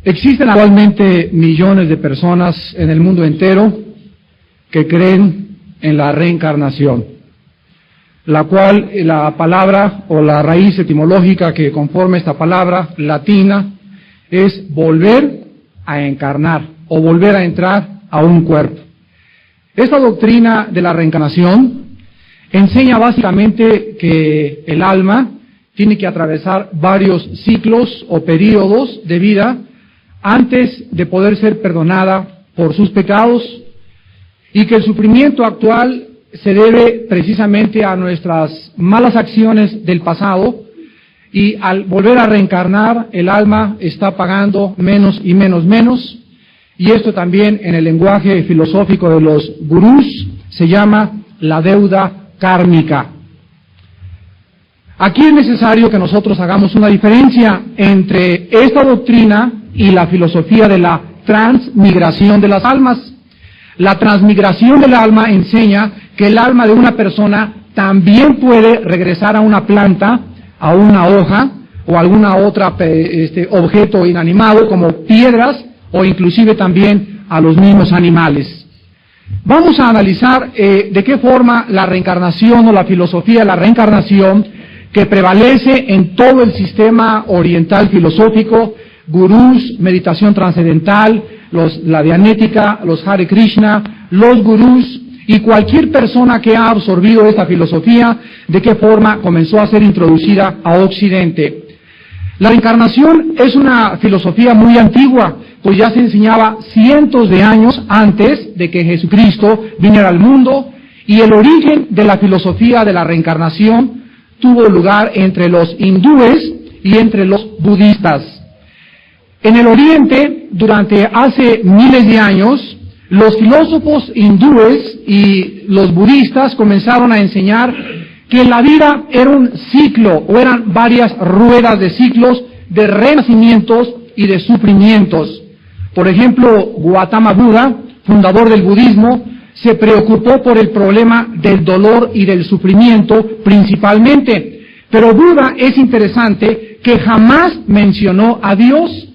Existen actualmente millones de personas en el mundo entero que creen en la reencarnación, la cual la palabra o la raíz etimológica que conforma esta palabra latina es volver a encarnar o volver a entrar a un cuerpo. Esta doctrina de la reencarnación enseña básicamente que el alma tiene que atravesar varios ciclos o períodos de vida antes de poder ser perdonada por sus pecados, y que el sufrimiento actual se debe precisamente a nuestras malas acciones del pasado, y al volver a reencarnar el alma está pagando menos y menos, y esto también en el lenguaje filosófico de los gurús se llama la deuda kármica. Aquí es necesario que nosotros hagamos una diferencia entre esta doctrina y la filosofía de la transmigración de las almas. La transmigración del alma enseña que el alma de una persona también puede regresar a una planta, a una hoja o alguna otra objeto inanimado como piedras, o inclusive también a los mismos animales. Vamos a analizar de qué forma la reencarnación o la filosofía de la reencarnación que prevalece en todo el sistema oriental filosófico, gurús, meditación trascendental, la dianética, los Hare Krishna, los gurús y cualquier persona que ha absorbido esta filosofía, de qué forma comenzó a ser introducida a Occidente. La reencarnación es una filosofía muy antigua, pues ya se enseñaba cientos de años antes de que Jesucristo viniera al mundo, y el origen de la filosofía de la reencarnación tuvo lugar entre los hindúes y entre los budistas. En el Oriente, durante hace miles de años, los filósofos hindúes y los budistas comenzaron a enseñar que la vida era un ciclo, o eran varias ruedas de ciclos de renacimientos y de sufrimientos. Por ejemplo, Gautama Buda, fundador del budismo, se preocupó por el problema del dolor y del sufrimiento principalmente. Pero Buda, es interesante que jamás mencionó a Dios,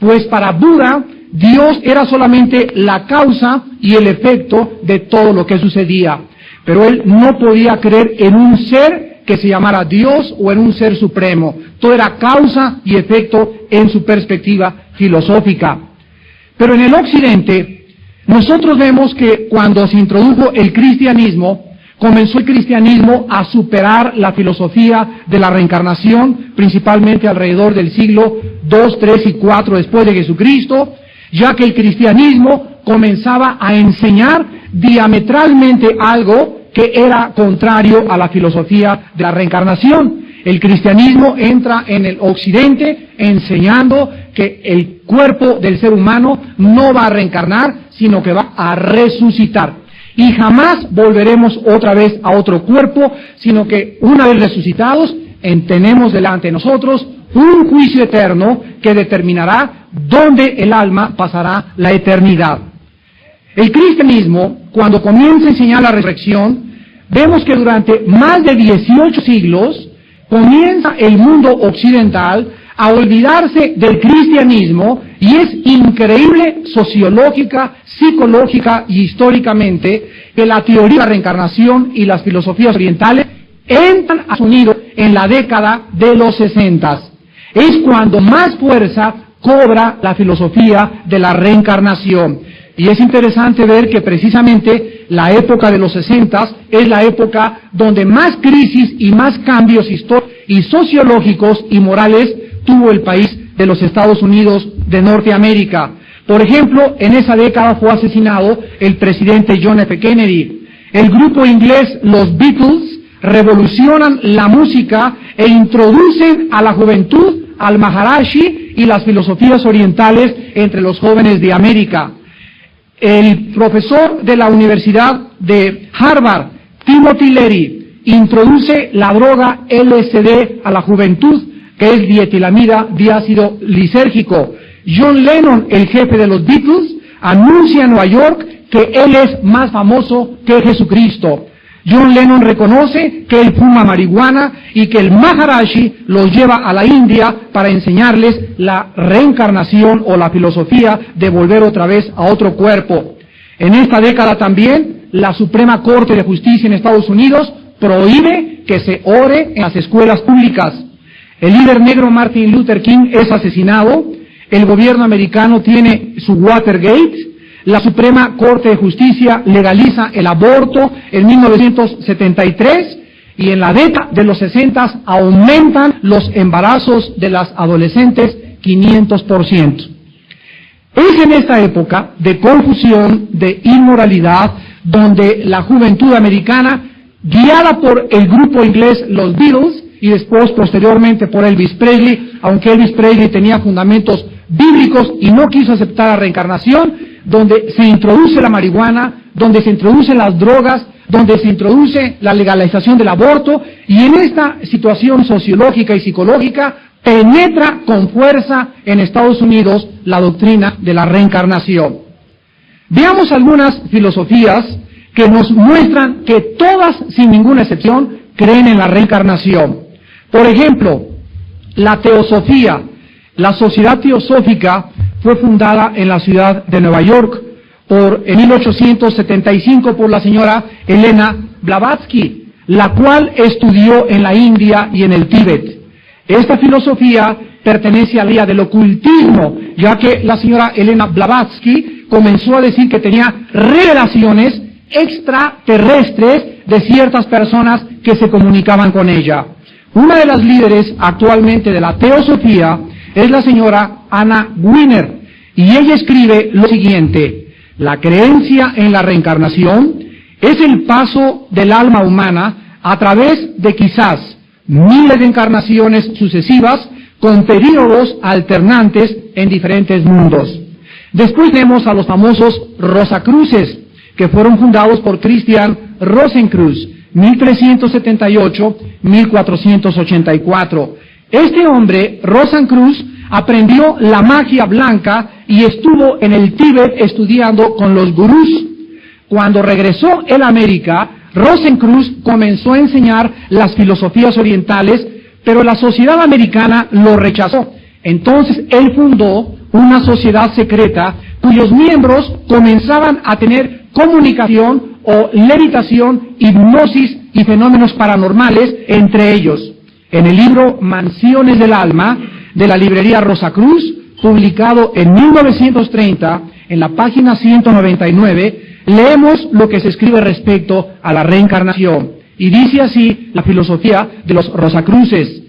pues para Buda, Dios era solamente la causa y el efecto de todo lo que sucedía. Pero él no podía creer en un ser que se llamara Dios o en un ser supremo. Todo era causa y efecto en su perspectiva filosófica. Pero en el Occidente, nosotros vemos que cuando se introdujo el cristianismo, comenzó el cristianismo a superar la filosofía de la reencarnación, principalmente alrededor del siglo II, III y IV después de Jesucristo, ya que el cristianismo comenzaba a enseñar diametralmente algo que era contrario a la filosofía de la reencarnación. El cristianismo entra en el Occidente enseñando que el cuerpo del ser humano no va a reencarnar, sino que va a resucitar. Y jamás volveremos otra vez a otro cuerpo, sino que una vez resucitados, tenemos delante de nosotros un juicio eterno que determinará dónde el alma pasará la eternidad. El cristianismo, cuando comienza a enseñar la resurrección, vemos que durante más de 18 siglos comienza el mundo occidental a olvidarse del cristianismo, y es increíble sociológica, psicológica y históricamente que la teoría de la reencarnación y las filosofías orientales entran a su nido en la década de los 60. Es cuando más fuerza cobra la filosofía de la reencarnación. Y es interesante ver que precisamente la época de los 60 es la época donde más crisis y más cambios históricos y sociológicos y morales tuvo el país de los Estados Unidos de Norteamérica. Por ejemplo, en esa década fue asesinado el presidente John F. Kennedy. El grupo inglés, los Beatles, revolucionan la música e introducen a la juventud al Maharishi y las filosofías orientales entre los jóvenes de América. El profesor de la Universidad de Harvard, Timothy Leary, introduce la droga LSD a la juventud, que es dietilamida diácido lisérgico. John Lennon, el jefe de los Beatles, anuncia en Nueva York que él es más famoso que Jesucristo. John Lennon reconoce que él fuma marihuana y que el Maharishi los lleva a la India para enseñarles la reencarnación o la filosofía de volver otra vez a otro cuerpo. En esta década también, la Suprema Corte de Justicia en Estados Unidos prohíbe que se ore en las escuelas públicas. El líder negro Martin Luther King es asesinado, el gobierno americano tiene su Watergate, la Suprema Corte de Justicia legaliza el aborto en 1973 y en la década de los 60 aumentan los embarazos de las adolescentes 500%. Es en esta época de confusión, de inmoralidad, donde la juventud americana, guiada por el grupo inglés los Beatles y después posteriormente por Elvis Presley, aunque Elvis Presley tenía fundamentos bíblicos y no quiso aceptar la reencarnación, donde se introduce la marihuana, donde se introducen las drogas, donde se introduce la legalización del aborto, y en esta situación sociológica y psicológica penetra con fuerza en Estados Unidos la doctrina de la reencarnación. Veamos algunas filosofías que nos muestran que todas, sin ninguna excepción, creen en la reencarnación. Por ejemplo, la teosofía. La Sociedad Teosófica fue fundada en la ciudad de Nueva York en 1875 por la señora Elena Blavatsky, la cual estudió en la India y en el Tíbet. Esta filosofía pertenece al área del ocultismo, ya que la señora Elena Blavatsky comenzó a decir que tenía revelaciones extraterrestres de ciertas personas que se comunicaban con ella. Una de las líderes actualmente de la teosofía es la señora Anna Wiener, y ella escribe lo siguiente: la creencia en la reencarnación es el paso del alma humana a través de quizás miles de encarnaciones sucesivas con períodos alternantes en diferentes mundos. Después tenemos a los famosos Rosacruces, que fueron fundados por Christian Rosenkreuz, 1378-1484. Este hombre, Rosenkreuz, aprendió la magia blanca y estuvo en el Tíbet estudiando con los gurús. Cuando regresó él a América, Rosenkreuz comenzó a enseñar las filosofías orientales, pero la sociedad americana lo rechazó. Entonces él fundó una sociedad secreta cuyos miembros comenzaban a tener comunicación o levitación, hipnosis y fenómenos paranormales entre ellos. En el libro Mansiones del Alma, de la librería Rosacruz, publicado en 1930, en la página 199, leemos lo que se escribe respecto a la reencarnación. Y dice así la filosofía de los Rosacruces: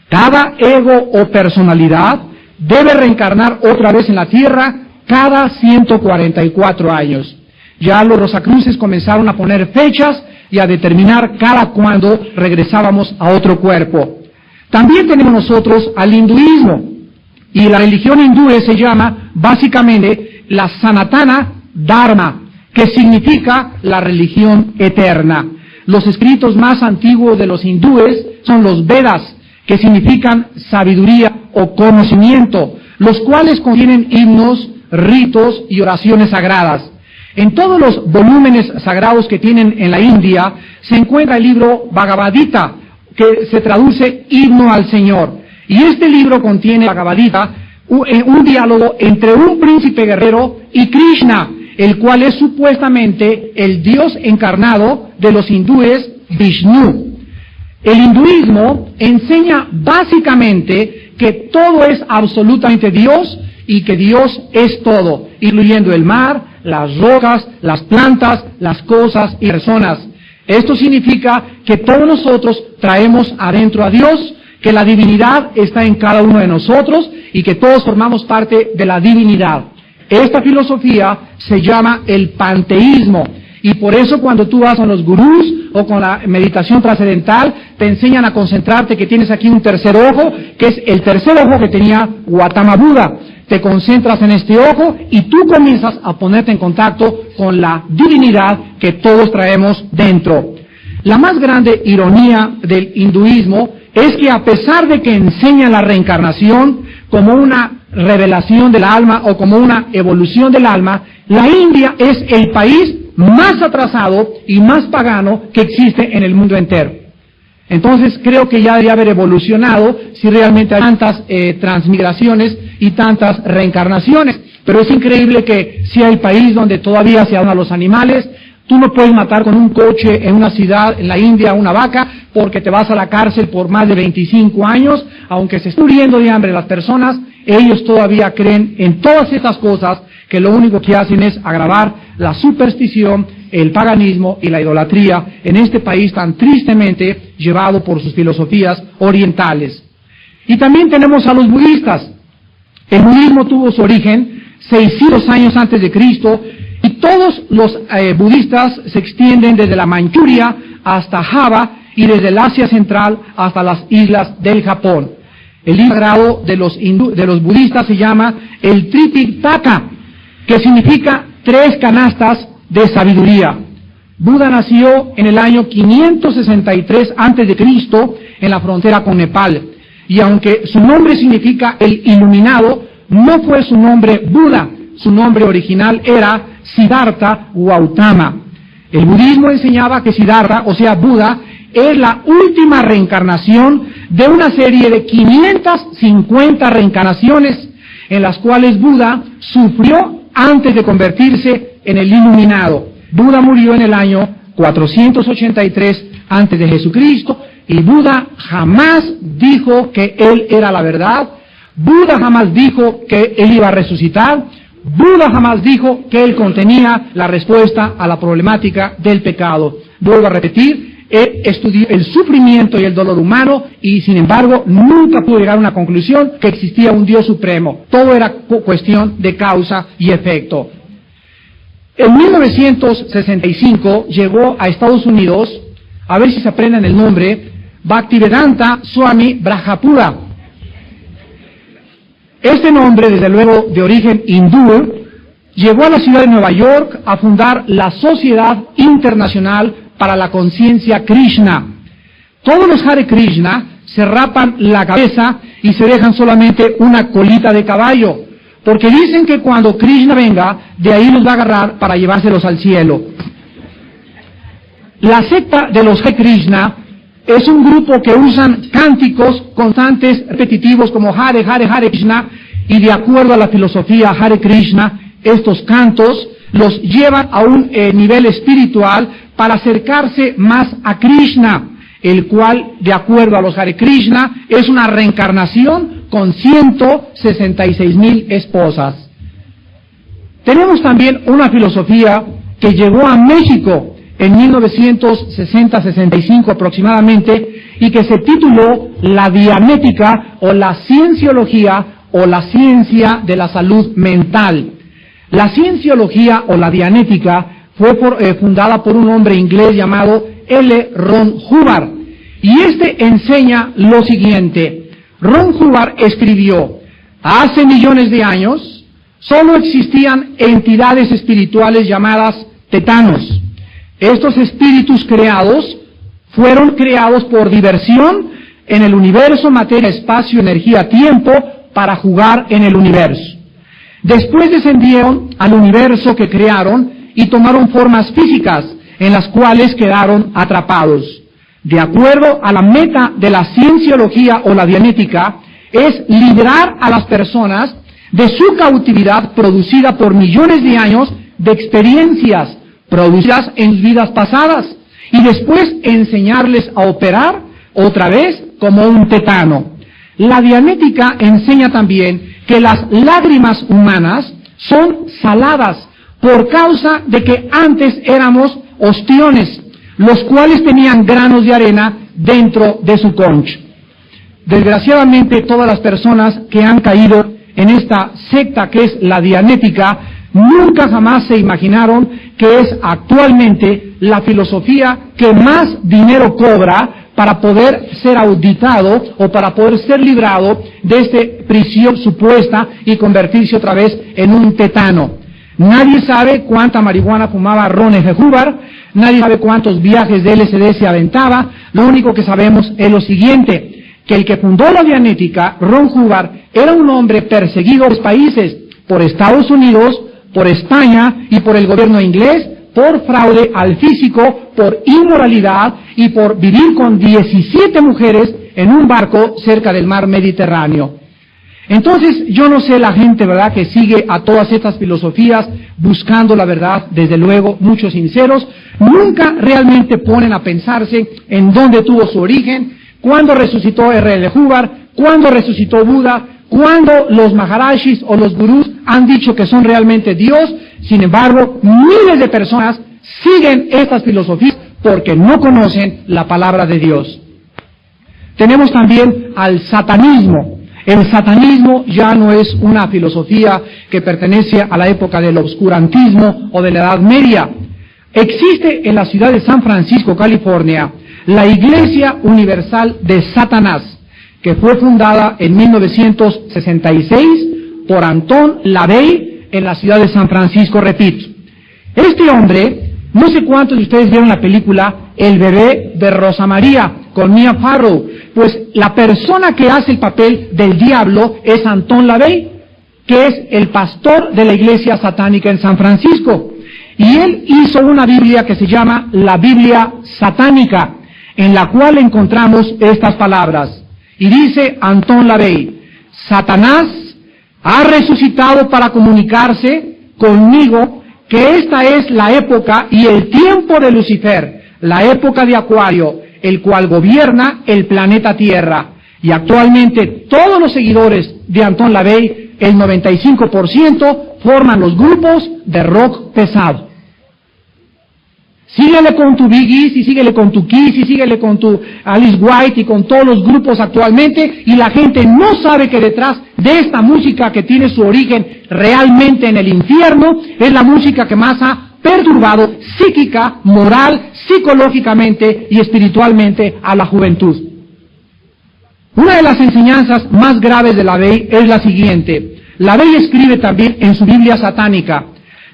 cada ego o personalidad debe reencarnar otra vez en la Tierra cada 144 años. Ya los Rosacruces comenzaron a poner fechas y a determinar cada cuándo regresábamos a otro cuerpo. También tenemos nosotros al hinduismo, y la religión hindú se llama básicamente la Sanatana Dharma, que significa la religión eterna. Los escritos más antiguos de los hindúes son los Vedas, que significan sabiduría o conocimiento, los cuales contienen himnos, ritos y oraciones sagradas. En todos los volúmenes sagrados que tienen en la India se encuentra el libro Bhagavad Gita, que se traduce himno al Señor. Y este libro contiene, Bhagavad Gita, un diálogo entre un príncipe guerrero y Krishna, el cual es supuestamente el Dios encarnado de los hindúes, Vishnu. El hinduismo enseña básicamente que todo es absolutamente Dios y que Dios es todo, incluyendo el mar, las rocas, las plantas, las cosas y personas. Esto significa que todos nosotros traemos adentro a Dios, que la divinidad está en cada uno de nosotros y que todos formamos parte de la divinidad. Esta filosofía se llama el panteísmo, y por eso cuando tú vas con los gurús o con la meditación trascendental te enseñan a concentrarte que tienes aquí un tercer ojo, que es el tercer ojo que tenía Gautama Buda. Te concentras en este ojo y tú comienzas a ponerte en contacto con la divinidad que todos traemos dentro. La más grande ironía del hinduismo es que a pesar de que enseña la reencarnación como una revelación del alma o como una evolución del alma, la India es el país más atrasado y más pagano que existe en el mundo entero. Entonces creo que ya debería haber evolucionado si realmente hay tantas transmigraciones y tantas reencarnaciones. Pero es increíble que si hay país donde todavía se adoran a los animales, tú no puedes matar con un coche en una ciudad, en la India, una vaca, porque te vas a la cárcel por más de 25 años, aunque se estén muriendo de hambre las personas, ellos todavía creen en todas estas cosas que lo único que hacen es agravar la superstición, el paganismo y la idolatría en este país tan tristemente llevado por sus filosofías orientales. Y también tenemos a los budistas. El budismo tuvo su origen 600 años antes de Cristo, y todos los budistas se extienden desde la Manchuria hasta Java y desde el Asia Central hasta las islas del Japón. El libro sagrado de los budistas se llama el Tripitaka, que significa 3 canastas de sabiduría. Buda nació en el año 563 a.C. en la frontera con Nepal, y aunque su nombre significa el iluminado, no fue su nombre Buda, su nombre original era Siddhartha Gautama. El budismo enseñaba que Siddhartha, o sea Buda, es la última reencarnación de una serie de 550 reencarnaciones en las cuales Buda sufrió antes de convertirse en el iluminado. Buda murió en el año 483 antes de Jesucristo, y Buda jamás dijo que él era la verdad. Buda jamás dijo que él iba a resucitar. Buda jamás dijo que él contenía la respuesta a la problemática del pecado. Vuelvo a repetir, él estudió el sufrimiento y el dolor humano y sin embargo nunca pudo llegar a una conclusión que existía un Dios supremo. Todo era cuestión de causa y efecto. En 1965 llegó a Estados Unidos, a ver si se aprenden el nombre, Bhaktivedanta Swami Brahmapura. Este nombre, desde luego de origen hindú, llegó a la ciudad de Nueva York a fundar la Sociedad Internacional para la Conciencia Krishna. Todos los Hare Krishna se rapan la cabeza y se dejan solamente una colita de caballo, porque dicen que cuando Krishna venga, de ahí los va a agarrar para llevárselos al cielo. La secta de los Hare Krishna es un grupo que usan cánticos constantes, repetitivos, como Hare, Hare, Hare Krishna, y de acuerdo a la filosofía Hare Krishna, estos cantos los llevan a un nivel espiritual para acercarse más a Krishna, el cual, de acuerdo a los Hare Krishna, es una reencarnación con 166,000 esposas. Tenemos también una filosofía que llegó a México en 1960-65 aproximadamente, y que se tituló la Dianética o la Cienciología o la Ciencia de la Salud Mental. La Cienciología o la Dianética fue fundada por un hombre inglés llamado L. Ron Hubbard, y este enseña lo siguiente. Ron Hubbard escribió: hace millones de años solo existían entidades espirituales llamadas tetanos. Estos espíritus creados fueron creados por diversión en el universo, materia, espacio, energía, tiempo, para jugar en el universo. Después descendieron al universo que crearon y tomaron formas físicas en las cuales quedaron atrapados. De acuerdo a la meta de la cienciología o la dianética, es liberar a las personas de su cautividad producida por millones de años de experiencias producidas en vidas pasadas, y después enseñarles a operar otra vez como un tetano. La dianética enseña también que las lágrimas humanas son saladas por causa de que antes éramos ostiones, los cuales tenían granos de arena dentro de su concha. Desgraciadamente, todas las personas que han caído en esta secta que es la dianética nunca jamás se imaginaron que es actualmente la filosofía que más dinero cobra para poder ser auditado o para poder ser librado de esta prisión supuesta y convertirse otra vez en un tetano. Nadie sabe cuánta marihuana fumaba Ron F. Hubbard, nadie sabe cuántos viajes de LSD se aventaba. Lo único que sabemos es lo siguiente, que el que fundó la Dianética, Ron Hubbard, era un hombre perseguido por los países, por Estados Unidos, por España y por el gobierno inglés, por fraude al físico, por inmoralidad y por vivir con 17 mujeres en un barco cerca del mar Mediterráneo. Entonces, yo no sé la gente, ¿verdad?, que sigue a todas estas filosofías buscando la verdad, desde luego, muchos sinceros, nunca realmente ponen a pensarse en dónde tuvo su origen, cuándo resucitó R.L. Hubbard, cuándo resucitó Buda, cuándo los Maharashis o los gurús han dicho que son realmente Dios. Sin embargo, miles de personas siguen estas filosofías porque no conocen la palabra de Dios. Tenemos también al satanismo. El satanismo ya no es una filosofía que pertenece a la época del obscurantismo o de la Edad Media. Existe en la ciudad de San Francisco, California, la Iglesia Universal de Satanás, que fue fundada en 1966 por Anton LaVey en la ciudad de San Francisco, repito. Este hombre, no sé cuántos de ustedes vieron la película El bebé de Rosa María, con Mia Farrow. Pues la persona que hace el papel del diablo es Anton LaVey, que es el pastor de la iglesia satánica en San Francisco. Y él hizo una Biblia que se llama la Biblia Satánica, en la cual encontramos estas palabras. Y dice Anton LaVey: Satanás ha resucitado para comunicarse conmigo que esta es la época y el tiempo de Lucifer, la época de Acuario, el cual gobierna el planeta Tierra. Y actualmente todos los seguidores de Anton LaVey, el 95%, forman los grupos de rock pesado. Síguele con tu Big East, y síguele con tu Kiss, y síguele con tu Alice White, y con todos los grupos actualmente, y la gente no sabe que detrás de esta música, que tiene su origen realmente en el infierno, es la música que más ha perturbado psíquica, moral, psicológicamente y espiritualmente a la juventud. Una de las enseñanzas más graves de LaVey es la siguiente. LaVey escribe también en su Biblia satánica: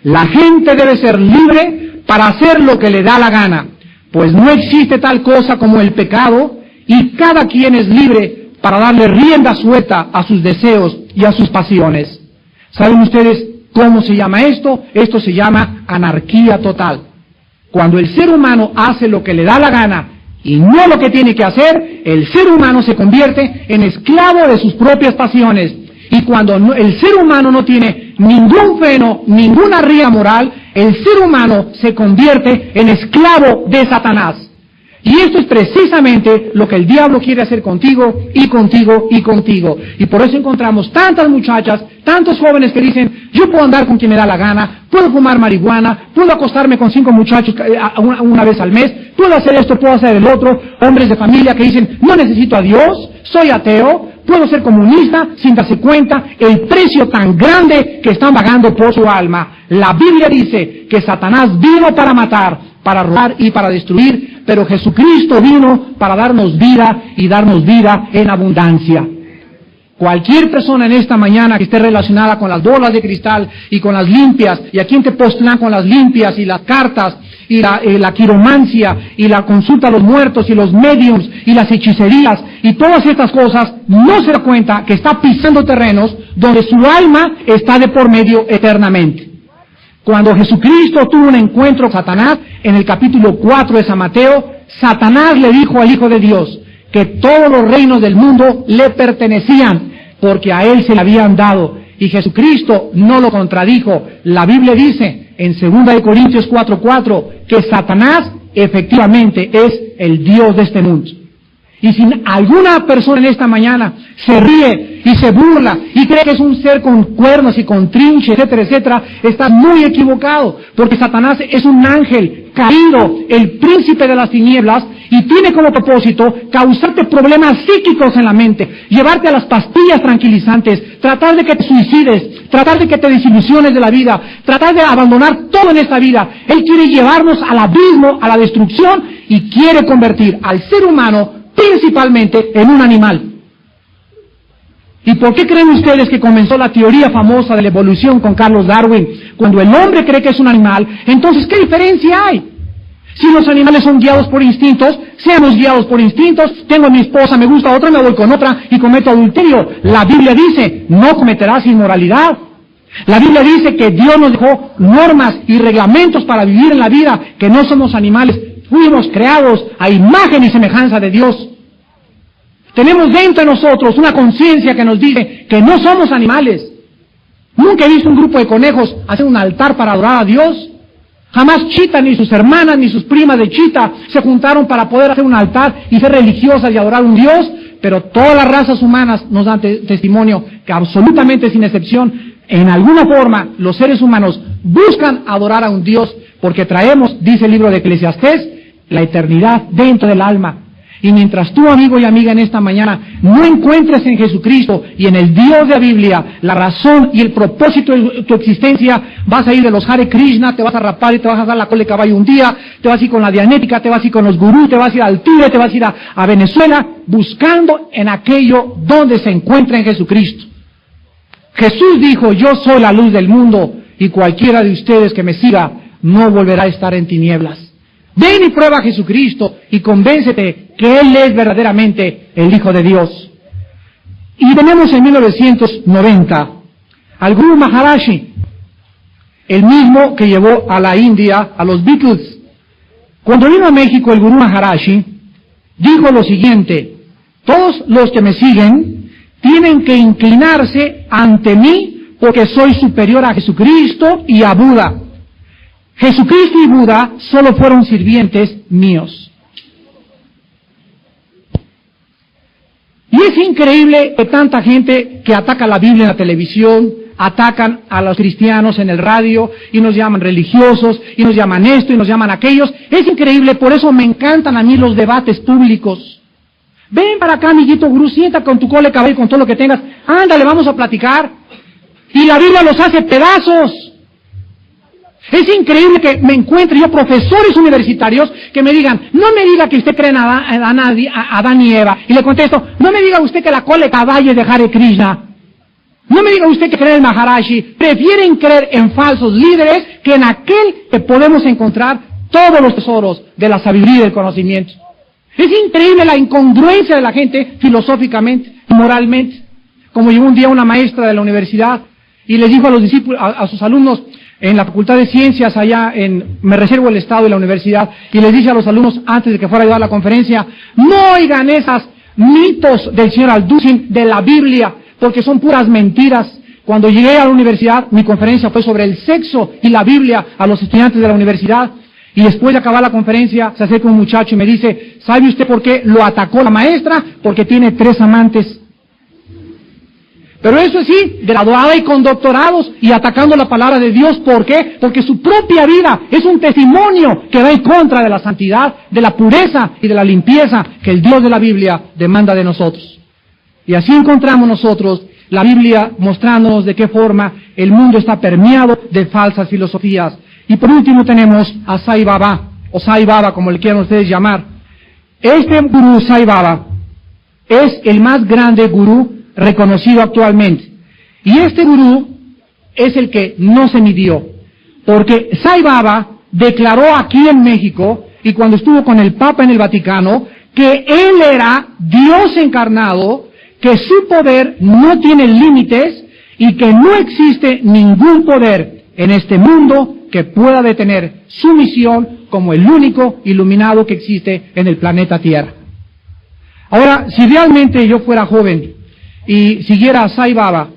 la gente debe ser libre para hacer lo que le da la gana, pues no existe tal cosa como el pecado, y cada quien es libre para darle rienda suelta a sus deseos y a sus pasiones. ¿Saben ustedes cómo se llama esto? Esto se llama anarquía total. Cuando el ser humano hace lo que le da la gana y no lo que tiene que hacer, el ser humano se convierte en esclavo de sus propias pasiones. Y cuando el ser humano no tiene ningún freno, ninguna rienda moral, el ser humano se convierte en esclavo de Satanás. Y esto es precisamente lo que el diablo quiere hacer contigo, y contigo, y contigo. Y por eso encontramos tantas muchachas, tantos jóvenes que dicen: yo puedo andar con quien me da la gana, puedo fumar marihuana, puedo acostarme con 5 muchachos una vez al mes, puedo hacer esto, puedo hacer el otro. Hombres de familia que dicen: no necesito a Dios, soy ateo, puedo ser comunista, sin darse cuenta el precio tan grande que están pagando por su alma. La Biblia dice que Satanás vino para matar, para robar y para destruir, pero Jesucristo vino para darnos vida, y darnos vida en abundancia. Cualquier persona en esta mañana que esté relacionada con las bolas de cristal y con las limpias, y aquí en Tepoztlán con las limpias y las cartas y la quiromancia y la consulta a los muertos y los mediums y las hechicerías y todas estas cosas, no se da cuenta que está pisando terrenos donde su alma está de por medio eternamente. Cuando Jesucristo tuvo un encuentro con Satanás, en el capítulo 4 de San Mateo, Satanás le dijo al Hijo de Dios que todos los reinos del mundo le pertenecían, porque a él se le habían dado. Y Jesucristo no lo contradijo. La Biblia dice en 2 Corintios 4:4 que Satanás efectivamente es el Dios de este mundo. Y si alguna persona en esta mañana se ríe y se burla y cree que es un ser con cuernos y con trinche, etcétera, etcétera, está muy equivocado, porque Satanás es un ángel caído, el príncipe de las tinieblas, y tiene como propósito causarte problemas psíquicos en la mente, llevarte a las pastillas tranquilizantes, tratar de que te suicides, tratar de que te desilusiones de la vida, tratar de abandonar todo en esta vida. Él quiere llevarnos al abismo, a la destrucción, y quiere convertir al ser humano principalmente en un animal. ¿Y por qué creen ustedes que comenzó la teoría famosa de la evolución con Carlos Darwin? Cuando el hombre cree que es un animal, entonces ¿qué diferencia hay? Si los animales son guiados por instintos, seamos guiados por instintos. Tengo a mi esposa, me gusta otra, me voy con otra y cometo adulterio. La Biblia dice: no cometerás inmoralidad. La Biblia dice que Dios nos dejó normas y reglamentos para vivir en la vida, que no somos animales, fuimos creados a imagen y semejanza de Dios. Tenemos dentro de nosotros una conciencia que nos dice que no somos animales. Nunca he visto un grupo de conejos hacer un altar para adorar a Dios. Jamás Chita, ni sus hermanas, ni sus primas de Chita se juntaron para poder hacer un altar y ser religiosas y adorar a un Dios, pero todas las razas humanas nos dan testimonio que absolutamente sin excepción, en alguna forma, los seres humanos buscan adorar a un Dios porque traemos, dice el libro de Eclesiastés, la eternidad dentro del alma. Y mientras tú, amigo y amiga, en esta mañana no encuentres en Jesucristo y en el Dios de la Biblia la razón y el propósito de tu existencia, vas a ir de los Hare Krishna, te vas a rapar y te vas a dar la cola de caballo un día, te vas a ir con la dianética, te vas a ir con los gurús, te vas a ir al Tigre, te vas a ir a Venezuela, buscando en aquello donde se encuentra en Jesucristo. Jesús dijo, yo soy la luz del mundo y cualquiera de ustedes que me siga no volverá a estar en tinieblas. Ven y prueba a Jesucristo y convéncete que Él es verdaderamente el Hijo de Dios. Y tenemos en 1990 al Guru Maharaji, el mismo que llevó a la India a los Beatles. Cuando vino a México el Guru Maharaji dijo lo siguiente: todos los que me siguen tienen que inclinarse ante mí porque soy superior a Jesucristo y a Buda. Jesucristo y Buda solo fueron sirvientes míos. Y es increíble que tanta gente que ataca la Biblia en la televisión, atacan a los cristianos en el radio y nos llaman religiosos y nos llaman esto y nos llaman aquellos. Es increíble, por eso me encantan a mí los debates públicos. Ven para acá, amiguito gurú, sienta con tu cola de caballo, con todo lo que tengas. Ándale, vamos a platicar. Y la Biblia los hace pedazos. Es increíble que me encuentre yo profesores universitarios que me digan, no me diga que usted cree en Adán y Eva. Y le contesto, no me diga usted que la cola de caballo es de Hare Krishna. No me diga usted que cree en Maharaji. Prefieren creer en falsos líderes que en aquel que podemos encontrar todos los tesoros de la sabiduría y del conocimiento. Es increíble la incongruencia de la gente filosóficamente y moralmente. Como llegó un día una maestra de la universidad y les dijo a los discípulos, a sus alumnos, en la Facultad de Ciencias allá me reservo el estado de la universidad, y les dice a los alumnos antes de que fuera a dar la conferencia, no oigan esos mitos del señor Alducin de la Biblia, porque son puras mentiras. Cuando llegué a la universidad, mi conferencia fue sobre el sexo y la Biblia a los estudiantes de la universidad, y después de acabar la conferencia se acerca un muchacho y me dice, ¿sabe usted por qué lo atacó la maestra? Porque tiene 3 amantes. Pero eso sí, graduada y con doctorados y atacando la palabra de Dios. ¿Por qué? Porque su propia vida es un testimonio que va en contra de la santidad, de la pureza y de la limpieza que el Dios de la Biblia demanda de nosotros. Y así encontramos nosotros la Biblia mostrándonos de qué forma el mundo está permeado de falsas filosofías. Y por último tenemos a Sai Baba, o Sai Baba como le quieran ustedes llamar. Este gurú Sai Baba es el más grande gurú reconocido actualmente. Y este gurú es el que no se midió, porque Sai Baba declaró aquí en México, y cuando estuvo con el Papa en el Vaticano, que él era Dios encarnado, que su poder no tiene límites y que no existe ningún poder en este mundo que pueda detener su misión como el único iluminado que existe en el planeta Tierra. Ahora, si realmente yo fuera joven y siguiera a Sai Baba,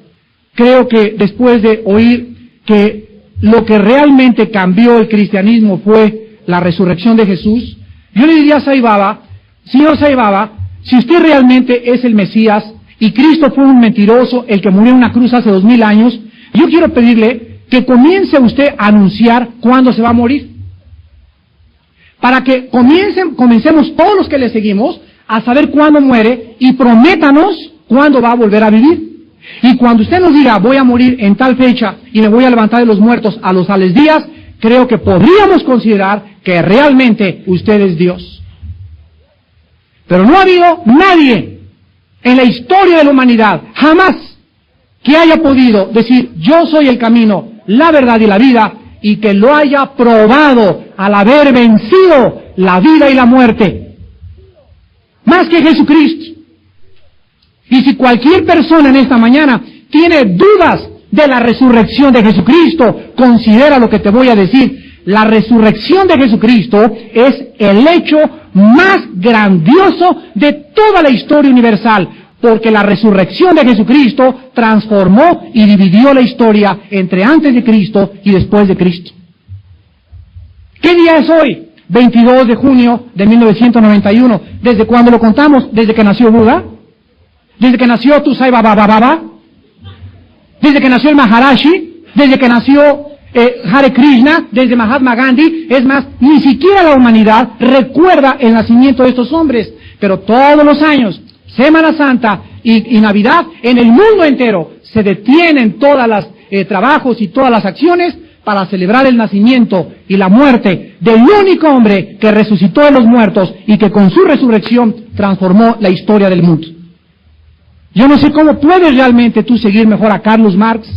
creo que después de oír que lo que realmente cambió el cristianismo fue la resurrección de Jesús, yo le diría a Sai Baba, señor Sai Baba, si usted realmente es el Mesías y Cristo fue un mentiroso, el que murió en una cruz hace 2000 años, yo quiero pedirle que comience usted a anunciar cuándo se va a morir. Para que comencemos todos los que le seguimos a saber cuándo muere y prométanos cuándo va a volver a vivir. Y cuando usted nos diga, voy a morir en tal fecha y me voy a levantar de los muertos a los tales días, creo que podríamos considerar que realmente usted es Dios. Pero no ha habido nadie en la historia de la humanidad, jamás, que haya podido decir, yo soy el camino, la verdad y la vida, y que lo haya probado al haber vencido la vida y la muerte, más que Jesucristo. Y si cualquier persona en esta mañana tiene dudas de la resurrección de Jesucristo. Considera lo que te voy a decir. La resurrección de Jesucristo es el hecho más grandioso de toda la historia universal, porque la resurrección de Jesucristo transformó y dividió la historia entre antes de Cristo y después de Cristo. ¿Qué día es hoy? 22 de junio de 1991. ¿Desde cuándo lo contamos? ¿Desde que nació Buda? ¿Desde que nació Tusai Baba Baba? ¿Desde que nació el Maharashi? ¿Desde que nació Hare Krishna? ¿Desde Mahatma Gandhi? Es más, ni siquiera la humanidad recuerda el nacimiento de estos hombres. Pero todos los años, Semana Santa y Navidad, en el mundo entero, se detienen todas las trabajos y todas las acciones para celebrar el nacimiento y la muerte del único hombre que resucitó de los muertos y que con su resurrección transformó la historia del mundo. Yo no sé cómo puedes realmente tú seguir mejor a Carlos Marx,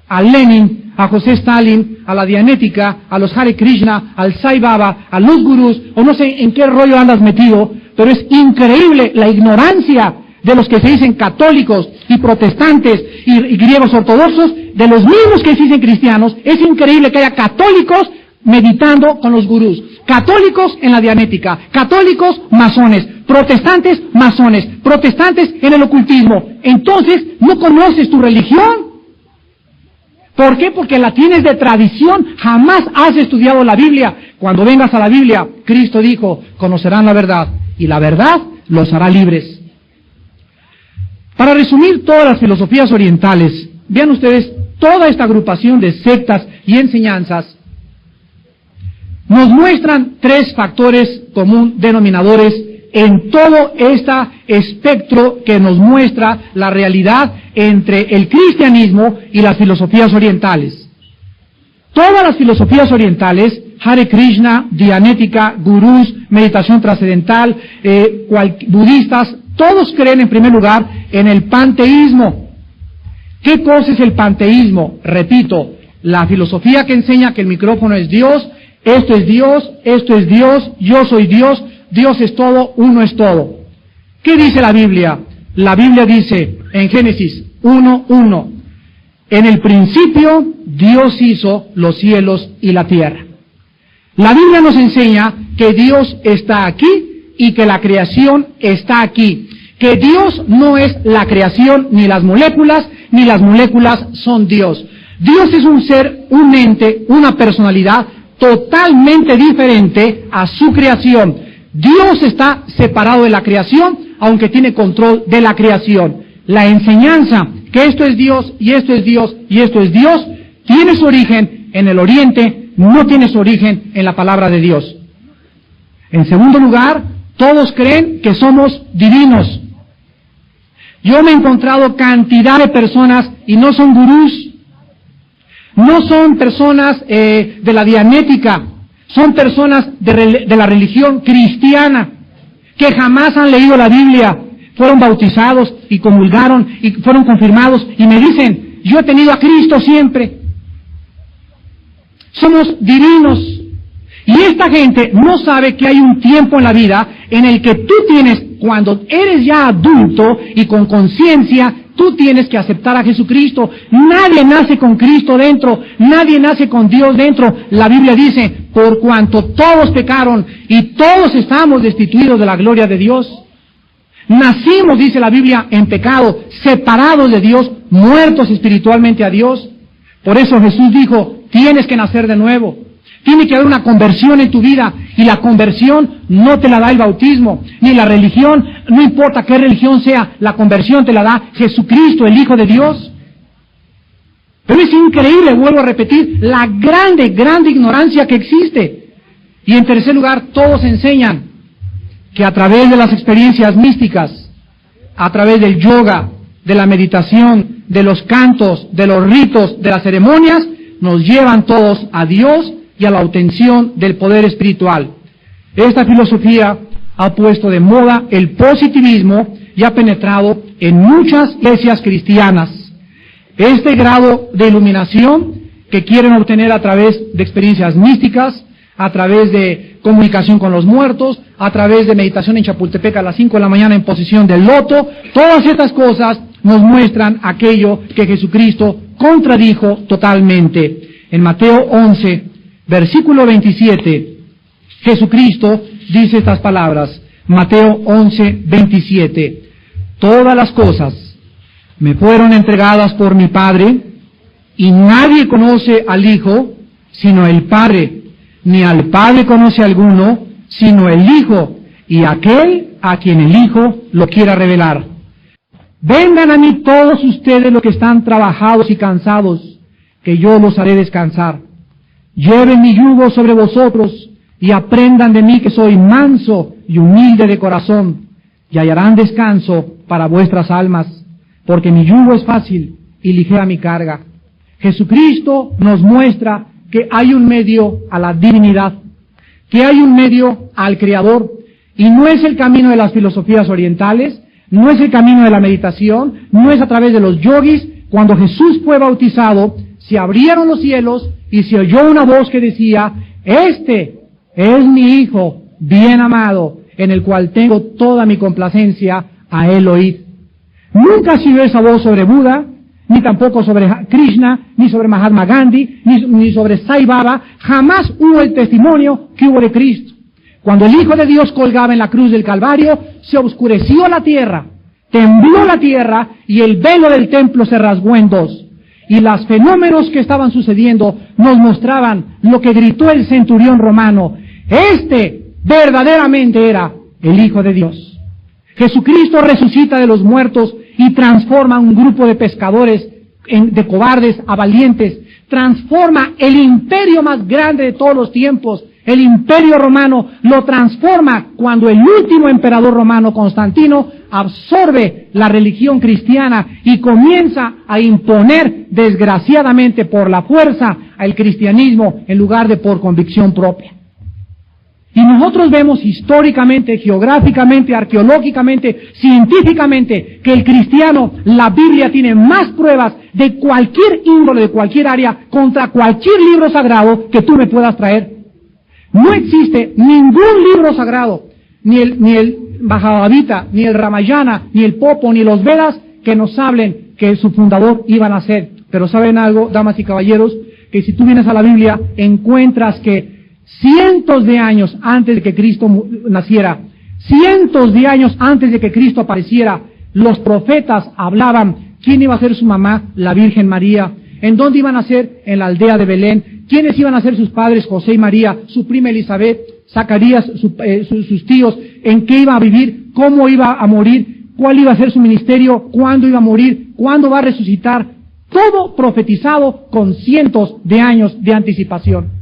a Lenin, a José Stalin, a la Dianética, a los Hare Krishna, al Sai Baba, a los gurús, o no sé en qué rollo andas metido, pero es increíble la ignorancia de los que se dicen católicos y protestantes y griegos ortodoxos, de los mismos que se dicen cristianos. Es increíble que haya católicos meditando con los gurús, católicos en la Dianética, católicos masones, protestantes masones, protestantes en el ocultismo. Entonces, no conoces tu religión. ¿Por qué? Porque la tienes de tradición, jamás has estudiado la Biblia. Cuando vengas a la Biblia, Cristo dijo, conocerán la verdad, y la verdad los hará libres. Para resumir todas las filosofías orientales, vean ustedes, toda esta agrupación de sectas y enseñanzas nos muestran tres factores común denominadores en todo este espectro que nos muestra la realidad entre el cristianismo y las filosofías orientales. Todas las filosofías orientales, Hare Krishna, Dianética, gurús, meditación trascendental, budistas, todos creen en primer lugar en el panteísmo. ¿Qué cosa es el panteísmo? Repito, la filosofía que enseña que el micrófono es Dios, esto es Dios, esto es Dios, yo soy Dios, Dios es todo, uno es todo. ¿Qué dice la Biblia? La Biblia dice en Génesis 1:1, en el principio Dios hizo los cielos y la tierra. La Biblia nos enseña que Dios está aquí y que la creación está aquí, que Dios no es la creación ni las moléculas son Dios. Dios es un ser, un ente, una personalidad totalmente diferente a su creación. Dios está separado de la creación, aunque tiene control de la creación. La enseñanza que esto es Dios y esto es Dios y esto es Dios tiene su origen en el Oriente, no tiene su origen en la palabra de Dios. En segundo lugar, todos creen que somos divinos. Yo me he encontrado cantidad de personas, y no son gurús, no son personas de la Dianética, son personas de la religión cristiana, que jamás han leído la Biblia, fueron bautizados y comulgaron y fueron confirmados, y me dicen, yo he tenido a Cristo siempre. Somos divinos. Y esta gente no sabe que hay un tiempo en la vida en el que tú tienes, cuando eres ya adulto y con conciencia, tú tienes que aceptar a Jesucristo. Nadie nace con Cristo dentro, nadie nace con Dios dentro. La Biblia dice, por cuanto todos pecaron y todos estamos destituidos de la gloria de Dios. Nacimos, dice la Biblia, en pecado, separados de Dios, muertos espiritualmente a Dios. Por eso Jesús dijo, tienes que nacer de nuevo. Tiene que haber una conversión en tu vida, y la conversión no te la da el bautismo, ni la religión, no importa qué religión sea, la conversión te la da Jesucristo, el Hijo de Dios. Pero es increíble, vuelvo a repetir, la grande, grande ignorancia que existe. Y en tercer lugar, todos enseñan que a través de las experiencias místicas, a través del yoga, de la meditación, de los cantos, de los ritos, de las ceremonias, nos llevan todos a Dios y a la obtención del poder espiritual. Esta filosofía ha puesto de moda el positivismo y ha penetrado en muchas iglesias cristianas. Este grado de iluminación que quieren obtener a través de experiencias místicas, a través de comunicación con los muertos, a través de meditación en Chapultepec a las 5 de la mañana en posición del loto, todas estas cosas nos muestran aquello que Jesucristo contradijo totalmente. En Mateo 11, versículo 27, Jesucristo dice estas palabras. Mateo 11, 27. Todas las cosas me fueron entregadas por mi Padre, y nadie conoce al Hijo sino el Padre, ni al Padre conoce alguno sino el Hijo, y aquel a quien el Hijo lo quiera revelar. Vengan a mí todos ustedes los que están trabajados y cansados, que yo los haré descansar. Lleven mi yugo sobre vosotros y aprendan de mí, que soy manso y humilde de corazón, y hallarán descanso para vuestras almas, porque mi yugo es fácil y ligera mi carga. Jesucristo nos muestra que hay un medio a la divinidad, que hay un medio al Creador, y no es el camino de las filosofías orientales, no es el camino de la meditación, no es a través de los yogis. Cuando Jesús fue bautizado, se abrieron los cielos y se oyó una voz que decía: este es mi Hijo bien amado, en el cual tengo toda mi complacencia, a él oíd. Nunca se oyó esa voz sobre Buda, ni tampoco sobre Krishna, ni sobre Mahatma Gandhi, ni sobre Sai Baba. Jamás hubo el testimonio que hubo de Cristo. Cuando el Hijo de Dios colgaba en la cruz del Calvario, se oscureció la tierra, tembló la tierra, y el velo del templo se rasgó en dos. Y los fenómenos que estaban sucediendo nos mostraban lo que gritó el centurión romano: este verdaderamente era el Hijo de Dios. Jesucristo resucita de los muertos y transforma a un grupo de pescadores de cobardes a valientes. Transforma el imperio más grande de todos los tiempos, el imperio romano, lo transforma cuando el último emperador romano, Constantino, absorbe la religión cristiana y comienza a imponer, desgraciadamente por la fuerza, al cristianismo en lugar de por convicción propia. Y nosotros vemos históricamente, geográficamente, arqueológicamente, científicamente, que el cristiano, la Biblia tiene más pruebas de cualquier índole, de cualquier área, contra cualquier libro sagrado que tú me puedas traer. No existe ningún libro sagrado, ni el Bhagavad Gita, ni el Ramayana, ni el Popo, ni los Vedas, que nos hablen que su fundador iba a nacer. Pero ¿saben algo, damas y caballeros? Que si tú vienes a la Biblia, encuentras que cientos de años antes de que Cristo naciera, cientos de años antes de que Cristo apareciera, los profetas hablaban quién iba a ser su mamá, la Virgen María, en dónde iban a nacer, en la aldea de Belén, quiénes iban a ser sus padres, José y María, su prima Elizabeth, Zacarías, sus tíos, en qué iba a vivir, cómo iba a morir, cuál iba a ser su ministerio, cuándo iba a morir, cuándo va a resucitar. Todo profetizado con cientos de años de anticipación.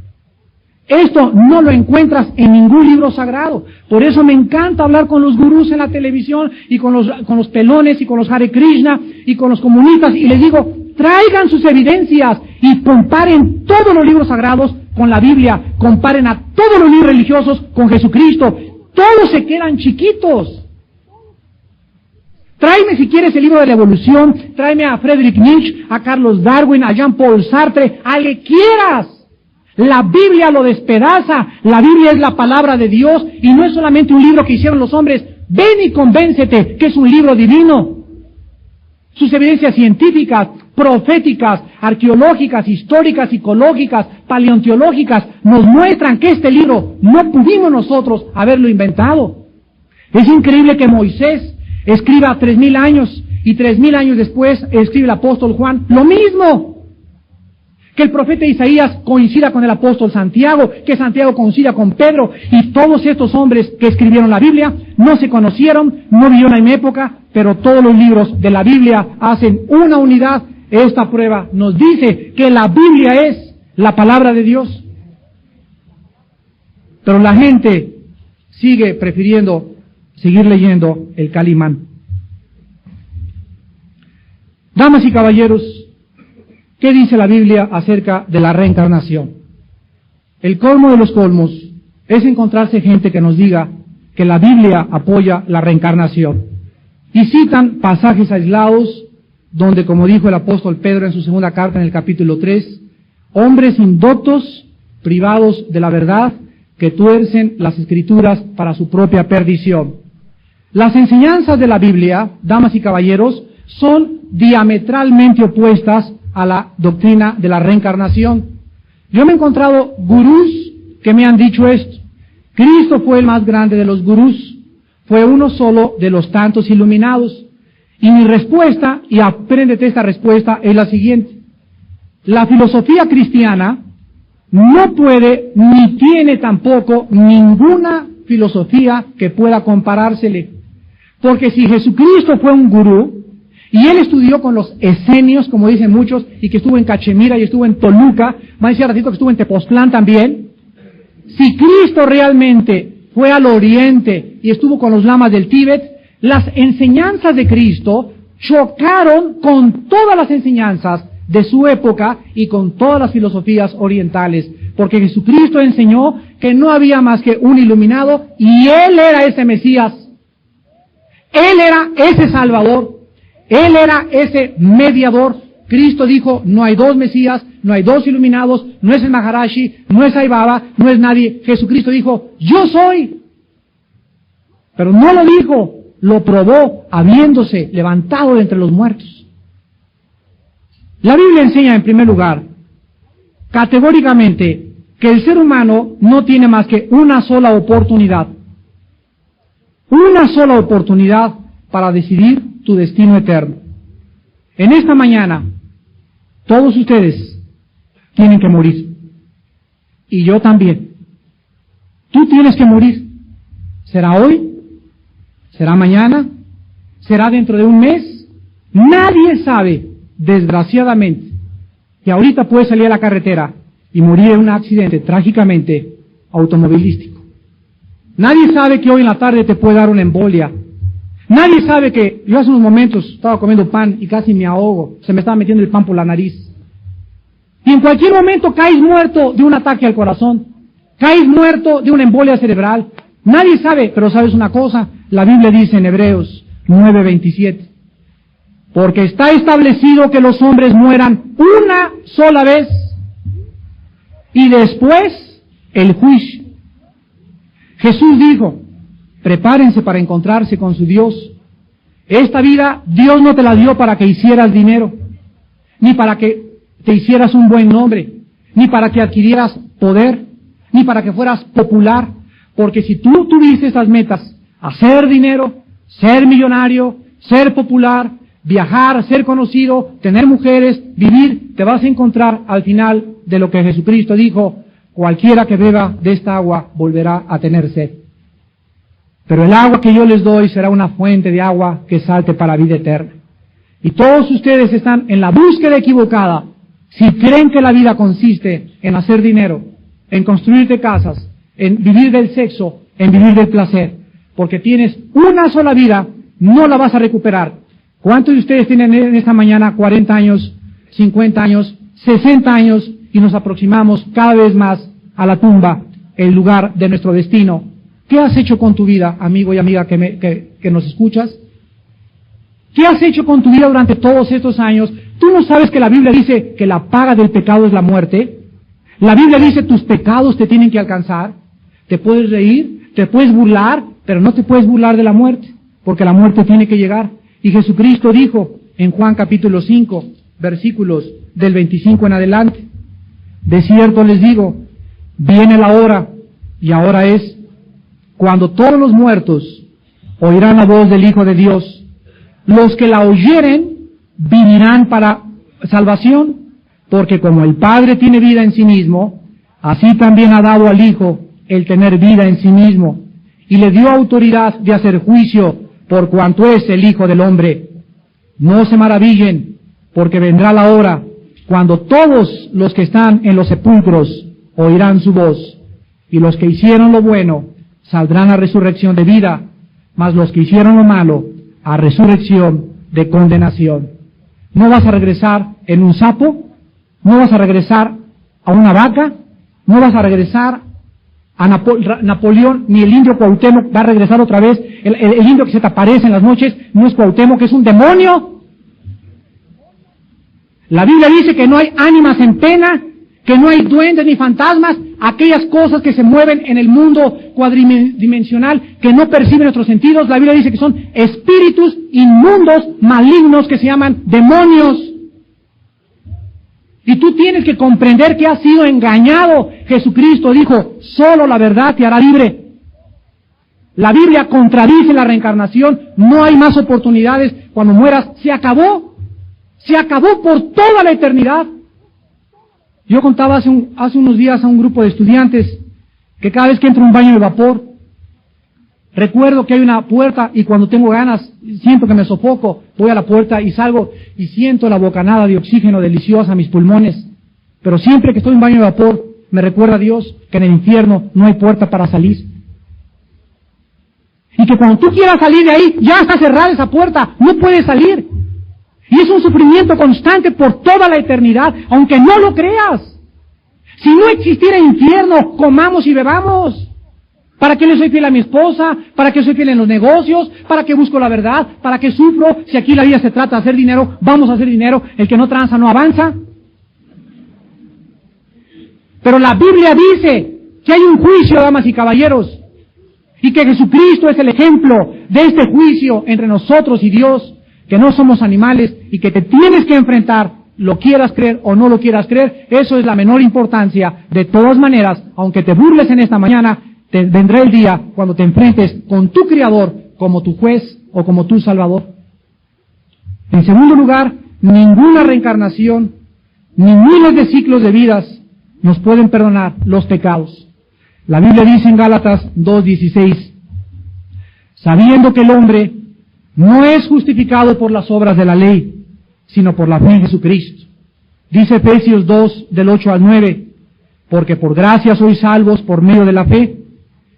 Esto no lo encuentras en ningún libro sagrado. Por eso me encanta hablar con los gurús en la televisión y con los pelones y con los Hare Krishna y con los comunistas, y les digo: traigan sus evidencias y comparen todos los libros sagrados con la Biblia, comparen a todos los libros religiosos con Jesucristo. Todos se quedan chiquitos. Tráeme, si quieres, el libro de la evolución, tráeme a Friedrich Nietzsche, a Carlos Darwin, a Jean-Paul Sartre, a que quieras. La Biblia lo despedaza. La Biblia es la palabra de Dios y no es solamente un libro que hicieron los hombres. Ven y convéncete que es un libro divino. Sus evidencias científicas, proféticas, arqueológicas, históricas, psicológicas, paleontológicas nos muestran que este libro no pudimos nosotros haberlo inventado. Es increíble que Moisés escriba 3000 años y 3000 años después escribe el apóstol Juan lo mismo. Que el profeta Isaías coincida con el apóstol Santiago, que Santiago coincida con Pedro, y todos estos hombres que escribieron la Biblia no se conocieron, no vivieron en la misma época, pero todos los libros de la Biblia hacen una unidad. Esta prueba nos dice que la Biblia es la palabra de Dios. Pero la gente sigue prefiriendo seguir leyendo el Calimán. Damas y caballeros, ¿qué dice la Biblia acerca de la reencarnación? El colmo de los colmos es encontrarse gente que nos diga que la Biblia apoya la reencarnación. Y citan pasajes aislados donde, como dijo el apóstol Pedro en su segunda carta en el capítulo 3, hombres indoctos, privados de la verdad, que tuercen las Escrituras para su propia perdición. Las enseñanzas de la Biblia, damas y caballeros, son diametralmente opuestas a la doctrina de la reencarnación. Yo me he encontrado gurús que me han dicho esto. Cristo fue el más grande de los gurús, fue uno solo de los tantos iluminados. Y mi respuesta, y apréndete esta respuesta, es la siguiente. La filosofía cristiana no puede, ni tiene tampoco ninguna filosofía que pueda comparársele. Porque si Jesucristo fue un gurú, y él estudió con los esenios, como dicen muchos, y que estuvo en Cachemira y estuvo en Toluca, va a decir ratito que estuvo en Tepoztlán también. Si Cristo realmente fue al oriente y estuvo con los lamas del Tíbet, las enseñanzas de Cristo chocaron con todas las enseñanzas de su época y con todas las filosofías orientales, porque Jesucristo enseñó que no había más que un iluminado y Él era ese Mesías, Él era ese Salvador, Él era ese mediador. Cristo dijo, no hay dos Mesías, no hay dos iluminados, no es el Maharashi, no es Sai Baba, no es nadie. Jesucristo dijo, yo soy. Pero no lo dijo, lo probó habiéndose levantado de entre los muertos. La Biblia enseña en primer lugar, categóricamente, que el ser humano no tiene más que una sola oportunidad para decidir tu destino eterno. En esta mañana, todos ustedes tienen que morir. Y yo también. Tú tienes que morir. ¿Será hoy? ¿Será mañana? ¿Será dentro de un mes? Nadie sabe, desgraciadamente, que ahorita puedes salir a la carretera y morir en un accidente trágicamente automovilístico. Nadie sabe que hoy en la tarde te puede dar una embolia. Nadie sabe que yo hace unos momentos estaba comiendo pan y casi me ahogo, se me estaba metiendo el pan por la nariz. Y en cualquier momento caes muerto de un ataque al corazón, caes muerto de una embolia cerebral. Nadie sabe, pero sabes una cosa, la Biblia dice en Hebreos 9:27, porque está establecido que los hombres mueran una sola vez y después el juicio. Jesús dijo, prepárense para encontrarse con su Dios. Esta vida Dios no te la dio para que hicieras dinero, ni para que te hicieras un buen nombre, ni para que adquirieras poder, ni para que fueras popular, porque si tú tuviste esas metas, hacer dinero, ser millonario, ser popular, viajar, ser conocido, tener mujeres, vivir, te vas a encontrar al final de lo que Jesucristo dijo, cualquiera que beba de esta agua volverá a tener sed. Pero el agua que yo les doy será una fuente de agua que salte para vida eterna. Y todos ustedes están en la búsqueda equivocada si creen que la vida consiste en hacer dinero, en construirte casas, en vivir del sexo, en vivir del placer. Porque tienes una sola vida, no la vas a recuperar. ¿Cuántos de ustedes tienen en esta mañana 40 años, 50 años, 60 años y nos aproximamos cada vez más a la tumba, el lugar de nuestro destino? ¿Qué has hecho con tu vida, amigo y amiga que nos escuchas? ¿Qué has hecho con tu vida durante todos estos años? ¿Tú no sabes que la Biblia dice que la paga del pecado es la muerte? La Biblia dice tus pecados te tienen que alcanzar. Te puedes reír, te puedes burlar, pero no te puedes burlar de la muerte, porque la muerte tiene que llegar. Y Jesucristo dijo en Juan capítulo 5, versículos del 25 en adelante, de cierto les digo, viene la hora, y ahora es, cuando todos los muertos oirán la voz del Hijo de Dios. Los que la oyeren vivirán para salvación, porque como el Padre tiene vida en sí mismo, así también ha dado al Hijo el tener vida en sí mismo, y le dio autoridad de hacer juicio por cuanto es el Hijo del Hombre. No se maravillen, porque vendrá la hora cuando todos los que están en los sepulcros oirán su voz, y los que hicieron lo bueno saldrán a resurrección de vida, mas los que hicieron lo malo a resurrección de condenación. No vas a regresar en un sapo, no vas a regresar a una vaca, no vas a regresar a Napoleón, ni el indio Cuauhtémoc va a regresar otra vez. El indio que se te aparece en las noches no es Cuauhtémoc, es un demonio. La Biblia dice que no hay ánimas en pena, que no hay duendes ni fantasmas, aquellas cosas que se mueven en el mundo cuadridimensional, que no perciben nuestros sentidos. La Biblia dice que son espíritus inmundos, malignos, que se llaman demonios. Y tú tienes que comprender que has sido engañado. Jesucristo dijo, solo la verdad te hará libre. La Biblia contradice la reencarnación, no hay más oportunidades. Cuando mueras, se acabó por toda la eternidad. Yo contaba hace unos días a un grupo de estudiantes que cada vez que entro a un baño de vapor, recuerdo que hay una puerta y cuando tengo ganas, siento que me sofoco, voy a la puerta y salgo y siento la bocanada de oxígeno deliciosa a mis pulmones. Pero siempre que estoy en un baño de vapor, me recuerda a Dios que en el infierno no hay puerta para salir. Y que cuando tú quieras salir de ahí, ya está cerrada esa puerta, no puedes salir. Y es un sufrimiento constante por toda la eternidad, aunque no lo creas. Si no existiera infierno, comamos y bebamos. ¿Para qué le soy fiel a mi esposa? ¿Para qué soy fiel en los negocios? ¿Para qué busco la verdad? ¿Para qué sufro? Si aquí la vida se trata de hacer dinero, vamos a hacer dinero. El que no tranza no avanza. Pero la Biblia dice que hay un juicio, damas y caballeros, y que Jesucristo es el ejemplo de este juicio entre nosotros y Dios, que no somos animales y que te tienes que enfrentar, lo quieras creer o no lo quieras creer. Eso es la menor importancia. De todas maneras, aunque te burles en esta mañana, vendrá el día cuando te enfrentes con tu Creador como tu juez o como tu Salvador. En segundo lugar, ninguna reencarnación, ni miles de ciclos de vidas nos pueden perdonar los pecados. La Biblia dice en Gálatas 2:16, sabiendo que el hombre no es justificado por las obras de la ley, sino por la fe en Jesucristo. Dice Efesios 2, del 8 al 9, porque por gracia sois salvos por medio de la fe,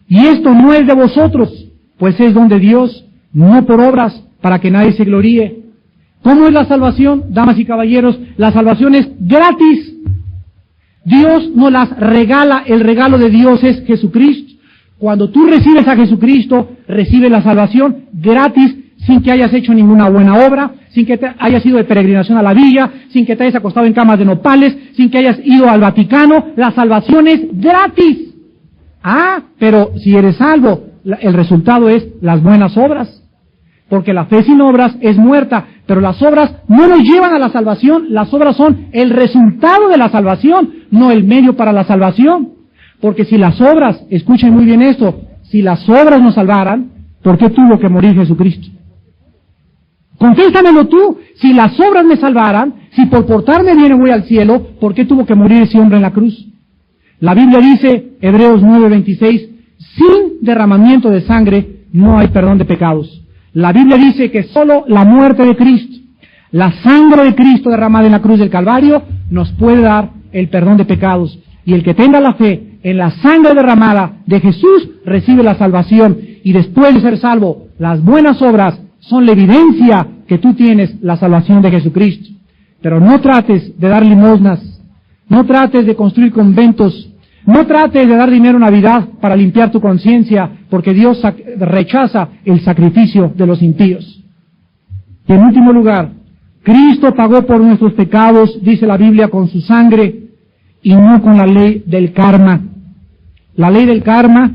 y esto no es de vosotros, pues es don de Dios, no por obras, para que nadie se gloríe. ¿Cómo es la salvación, damas y caballeros? La salvación es gratis. Dios nos las regala, el regalo de Dios es Jesucristo. Cuando tú recibes a Jesucristo, recibes la salvación gratis, sin que hayas hecho ninguna buena obra, sin que te hayas ido de peregrinación a la villa, sin que te hayas acostado en camas de nopales, sin que hayas ido al Vaticano. La salvación es gratis. Pero si eres salvo, el resultado es las buenas obras. Porque la fe sin obras es muerta, pero las obras no nos llevan a la salvación. Las obras son el resultado de la salvación, no el medio para la salvación. Porque si las obras, escuchen muy bien esto, si las obras nos salvaran, ¿por qué tuvo que morir Jesucristo? Contéstanemelo tú. Si las obras me salvaran, si por portarme bien voy al cielo, ¿por qué tuvo que morir ese hombre en la cruz? La Biblia dice, Hebreos 9:26, sin derramamiento de sangre no hay perdón de pecados. La Biblia dice que solo la muerte de Cristo, la sangre de Cristo derramada en la cruz del Calvario, nos puede dar el perdón de pecados. Y el que tenga la fe en la sangre derramada de Jesús, recibe la salvación. Y después de ser salvo, las buenas obras son la evidencia que tú tienes la salvación de Jesucristo. Pero no trates de dar limosnas, no trates de construir conventos, no trates de dar dinero en Navidad para limpiar tu conciencia, porque Dios rechaza el sacrificio de los impíos. Y en último lugar, Cristo pagó por nuestros pecados, dice la Biblia, con su sangre y no con la ley del karma. La ley del karma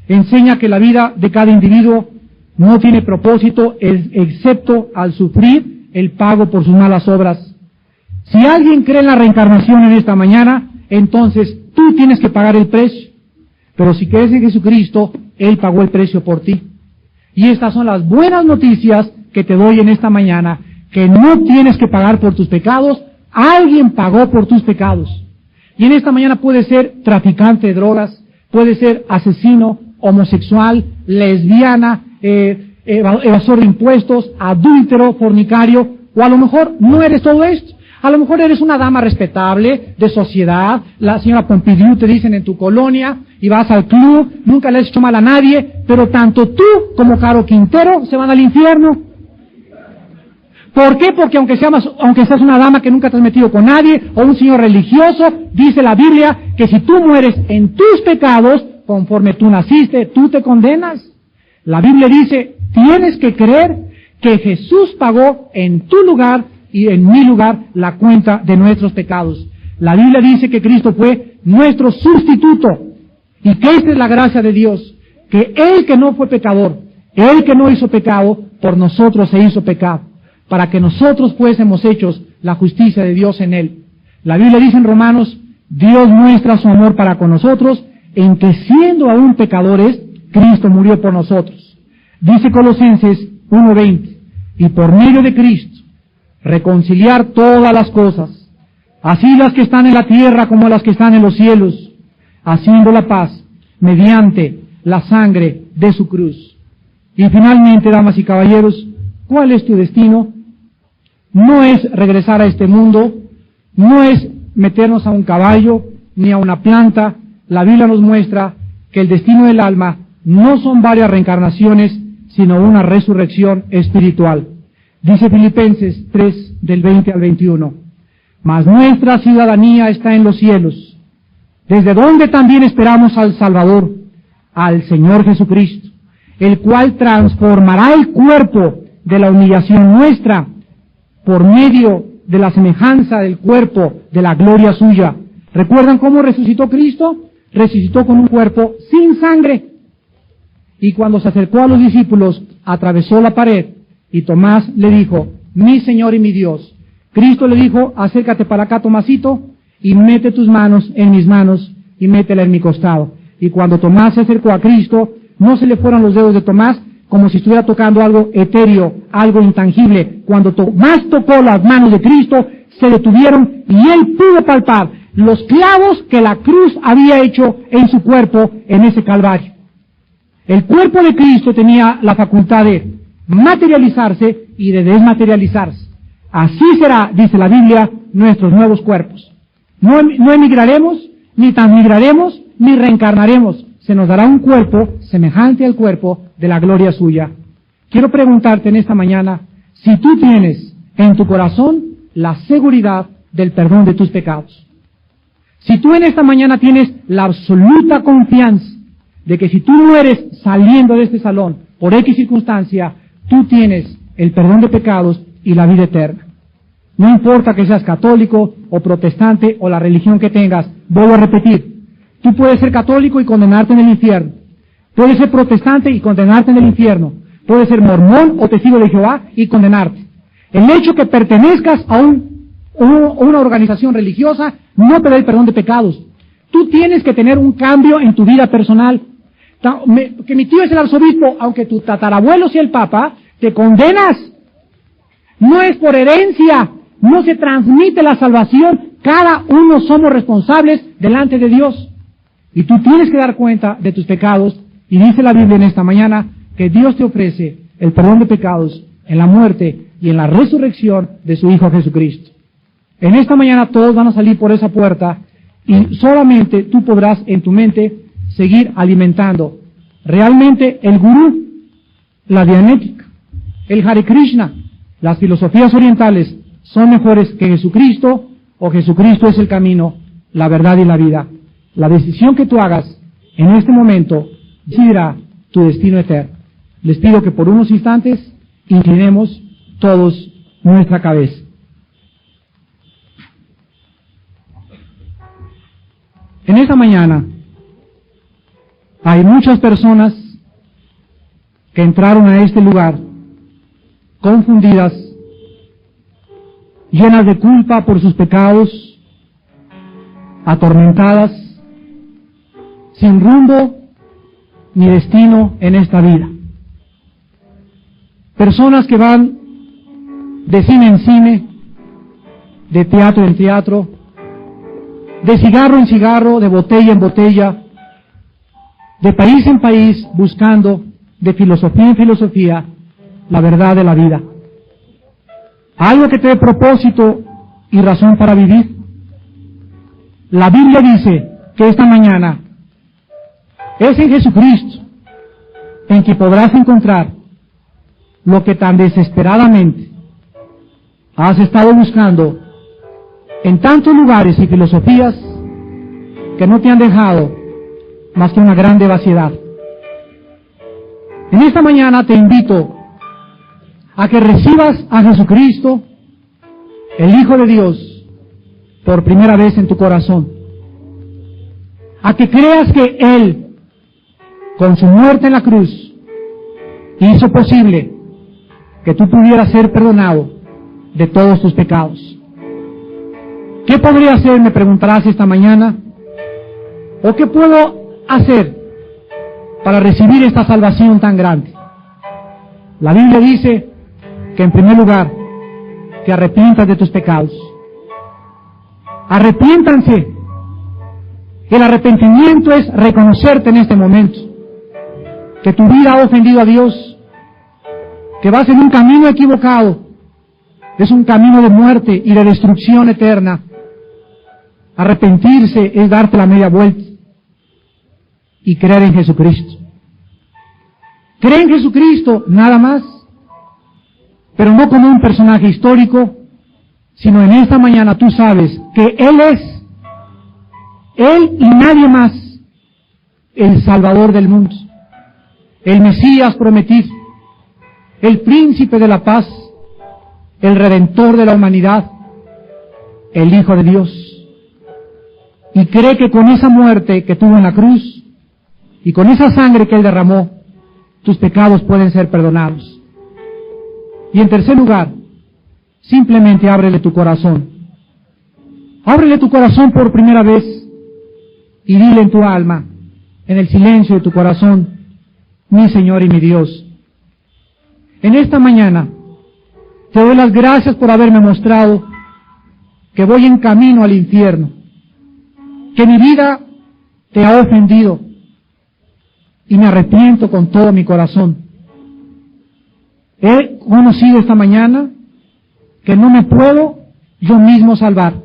enseña que la vida de cada individuo no tiene propósito excepto al sufrir el pago por sus malas obras. Si alguien cree en la reencarnación en esta mañana, entonces tú tienes que pagar el precio. Pero si crees en Jesucristo, Él pagó el precio por ti. Y estas son las buenas noticias que te doy en esta mañana, que no tienes que pagar por tus pecados, alguien pagó por tus pecados. Y en esta mañana puedes ser traficante de drogas, puedes ser asesino, homosexual, lesbiana, evasor de impuestos, adúltero, fornicario, o a lo mejor no eres todo esto. A lo mejor eres una dama respetable, de sociedad, la señora Pompidou te dicen en tu colonia, y vas al club, nunca le has hecho mal a nadie, pero tanto tú como Caro Quintero se van al infierno. ¿Por qué? Porque aunque seas una dama que nunca te has metido con nadie, o un señor religioso, dice la Biblia que si tú mueres en tus pecados, conforme tú naciste, tú te condenas. La Biblia dice, tienes que creer que Jesús pagó en tu lugar y en mi lugar la cuenta de nuestros pecados. La Biblia dice que Cristo fue nuestro sustituto y que esta es la gracia de Dios, que Él que no fue pecador, Él que no hizo pecado, por nosotros se hizo pecado, para que nosotros fuésemos hechos la justicia de Dios en Él. La Biblia dice en Romanos, Dios muestra su amor para con nosotros, en que siendo aún pecadores, Cristo murió por nosotros. Dice Colosenses 1:20, y por medio de Cristo, reconciliar todas las cosas, así las que están en la tierra como las que están en los cielos, haciendo la paz mediante la sangre de su cruz. Y finalmente, damas y caballeros, ¿cuál es tu destino? No es regresar a este mundo, no es meternos a un caballo ni a una planta. La Biblia nos muestra que el destino del alma no son varias reencarnaciones, sino una resurrección espiritual. Dice Filipenses 3, del 20 al 21, mas nuestra ciudadanía está en los cielos, desde donde también esperamos al Salvador, al Señor Jesucristo, el cual transformará el cuerpo de la humillación nuestra por medio de la semejanza del cuerpo de la gloria suya. ¿Recuerdan cómo resucitó Cristo? Resucitó con un cuerpo sin sangre. Y cuando se acercó a los discípulos, atravesó la pared, y Tomás le dijo, mi Señor y mi Dios. Cristo le dijo, acércate para acá, Tomasito, y mete tus manos en mis manos, y métela en mi costado. Y cuando Tomás se acercó a Cristo, no se le fueron los dedos de Tomás, como si estuviera tocando algo etéreo, algo intangible. Cuando Tomás tocó las manos de Cristo, se detuvieron, y él pudo palpar los clavos que la cruz había hecho en su cuerpo en ese Calvario. El cuerpo de Cristo tenía la facultad de materializarse y de desmaterializarse. Así será, dice la Biblia, nuestros nuevos cuerpos. No emigraremos, ni transmigraremos, ni reencarnaremos. Se nos dará un cuerpo semejante al cuerpo de la gloria suya. Quiero preguntarte en esta mañana, si tú tienes en tu corazón la seguridad del perdón de tus pecados. Si tú en esta mañana tienes la absoluta confianza de que si tú mueres saliendo de este salón, por X circunstancia, tú tienes el perdón de pecados y la vida eterna. No importa que seas católico o protestante o la religión que tengas, vuelvo a repetir, tú puedes ser católico y condenarte en el infierno, puedes ser protestante y condenarte en el infierno, puedes ser mormón o testigo de Jehová y condenarte. El hecho que pertenezcas a una organización religiosa no te da el perdón de pecados. Tú tienes que tener un cambio en tu vida personal. Que mi tío es el arzobispo, aunque tu tatarabuelo sea el papa, te condenas. No es por herencia, no se transmite la salvación, cada uno somos responsables delante de Dios. Y tú tienes que dar cuenta de tus pecados, y dice la Biblia en esta mañana que Dios te ofrece el perdón de pecados en la muerte y en la resurrección de su Hijo Jesucristo. En esta mañana todos van a salir por esa puerta, y solamente tú podrás en tu mente seguir alimentando. Realmente el gurú, la dianética, el Hare Krishna, las filosofías orientales son mejores que Jesucristo, o Jesucristo es el camino, la verdad y la vida. La decisión que tú hagas en este momento decidirá tu destino eterno. Les pido que por unos instantes inclinemos todos nuestra cabeza. En esta mañana hay muchas personas que entraron a este lugar confundidas, llenas de culpa por sus pecados, atormentadas, sin rumbo ni destino en esta vida. Personas que van de cine en cine, de teatro en teatro, de cigarro en cigarro, de botella en botella, de país en país, buscando de filosofía en filosofía la verdad de la vida. Algo que te dé propósito y razón para vivir. La Biblia dice que esta mañana es en Jesucristo en que podrás encontrar lo que tan desesperadamente has estado buscando en tantos lugares y filosofías que no te han dejado más que una grande vaciedad. En esta mañana te invito a que recibas a Jesucristo, el Hijo de Dios, por primera vez en tu corazón. A que creas que Él, con su muerte en la cruz, hizo posible que tú pudieras ser perdonado de todos tus pecados. ¿Qué podría hacer?, me preguntarás esta mañana. ¿O qué puedo hacer para recibir esta salvación tan grande? La Biblia dice que en primer lugar te arrepientas de tus pecados. Arrepiéntanse. El arrepentimiento es reconocerte en este momento que tu vida ha ofendido a Dios, que vas en un camino equivocado, es un camino de muerte y de destrucción eterna. Arrepentirse es darte la media vuelta y creer en Jesucristo. Cree en Jesucristo, nada más, pero no como un personaje histórico, sino en esta mañana tú sabes que Él es, Él y nadie más, el Salvador del mundo, el Mesías prometido, el Príncipe de la paz, el Redentor de la humanidad, el Hijo de Dios. Y cree que con esa muerte que tuvo en la cruz y con esa sangre que Él derramó, tus pecados pueden ser perdonados. Y en tercer lugar, simplemente ábrele tu corazón. Ábrele tu corazón por primera vez y dile en tu alma, en el silencio de tu corazón: mi Señor y mi Dios. En esta mañana te doy las gracias por haberme mostrado que voy en camino al infierno, que mi vida te ha ofendido y me arrepiento con todo mi corazón. He conocido esta mañana que no me puedo yo mismo salvar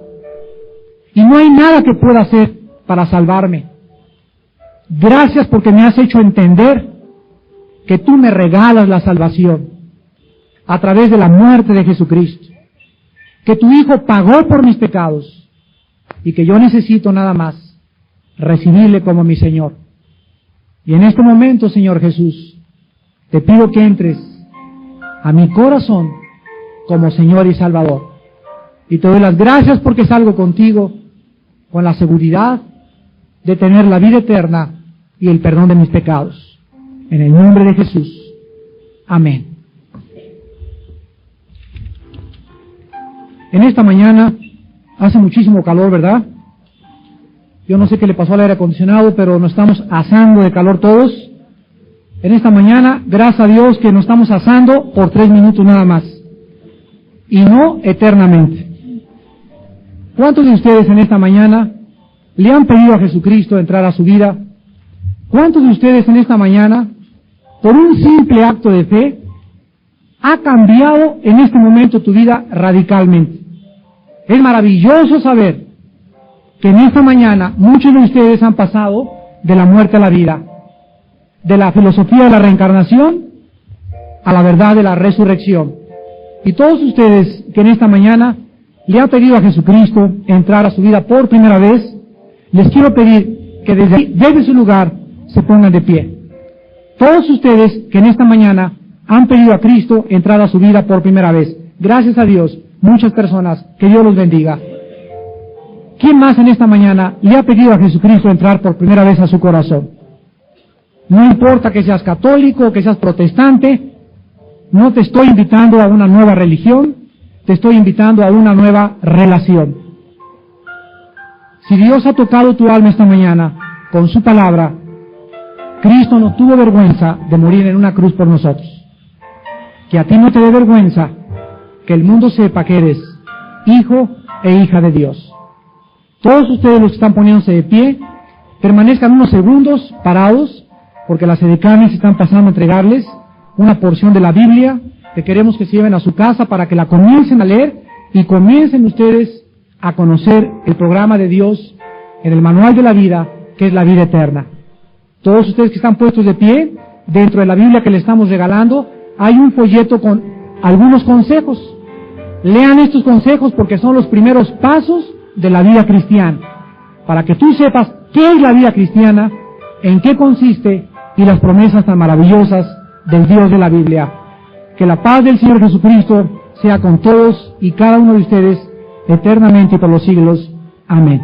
y no hay nada que pueda hacer para salvarme. Gracias porque me has hecho entender que tú me regalas la salvación a través de la muerte de Jesucristo, que tu Hijo pagó por mis pecados y que yo necesito nada más recibirle como mi Señor. Y en este momento, Señor Jesús, te pido que entres a mi corazón como Señor y Salvador. Y te doy las gracias porque salgo contigo con la seguridad de tener la vida eterna y el perdón de mis pecados. En el nombre de Jesús. Amén. En esta mañana hace muchísimo calor, ¿verdad? Yo no sé qué le pasó al aire acondicionado, pero nos estamos asando de calor todos. En esta mañana, gracias a Dios que nos estamos asando por 3 minutos nada más. Y no eternamente. ¿Cuántos de ustedes en esta mañana le han pedido a Jesucristo entrar a su vida? ¿Cuántos de ustedes en esta mañana, por un simple acto de fe, ha cambiado en este momento tu vida radicalmente? Es maravilloso saber que en esta mañana muchos de ustedes han pasado de la muerte a la vida, de la filosofía de la reencarnación a la verdad de la resurrección. Y todos ustedes que en esta mañana le han pedido a Jesucristo entrar a su vida por primera vez, les quiero pedir que desde su lugar se pongan de pie. Todos ustedes que en esta mañana han pedido a Cristo entrar a su vida por primera vez, gracias a Dios, muchas personas, que Dios los bendiga. ¿Quién más en esta mañana le ha pedido a Jesucristo entrar por primera vez a su corazón? No importa que seas católico o que seas protestante, no te estoy invitando a una nueva religión, te estoy invitando a una nueva relación. Si Dios ha tocado tu alma esta mañana con su palabra, Cristo no tuvo vergüenza de morir en una cruz por nosotros. Que a ti no te dé vergüenza que el mundo sepa que eres hijo e hija de Dios. Todos ustedes los que están poniéndose de pie, permanezcan unos segundos parados, porque las edecanes están pasando a entregarles una porción de la Biblia que queremos que se lleven a su casa para que la comiencen a leer y comiencen ustedes a conocer el programa de Dios en el manual de la vida, que es la vida eterna. Todos ustedes que están puestos de pie, dentro de la Biblia que le estamos regalando, hay un folleto con algunos consejos. Lean estos consejos porque son los primeros pasos de la vida cristiana, para que tú sepas qué es la vida cristiana, en qué consiste y las promesas tan maravillosas del Dios de la Biblia. Que la paz del Señor Jesucristo sea con todos y cada uno de ustedes eternamente y por los siglos. Amén.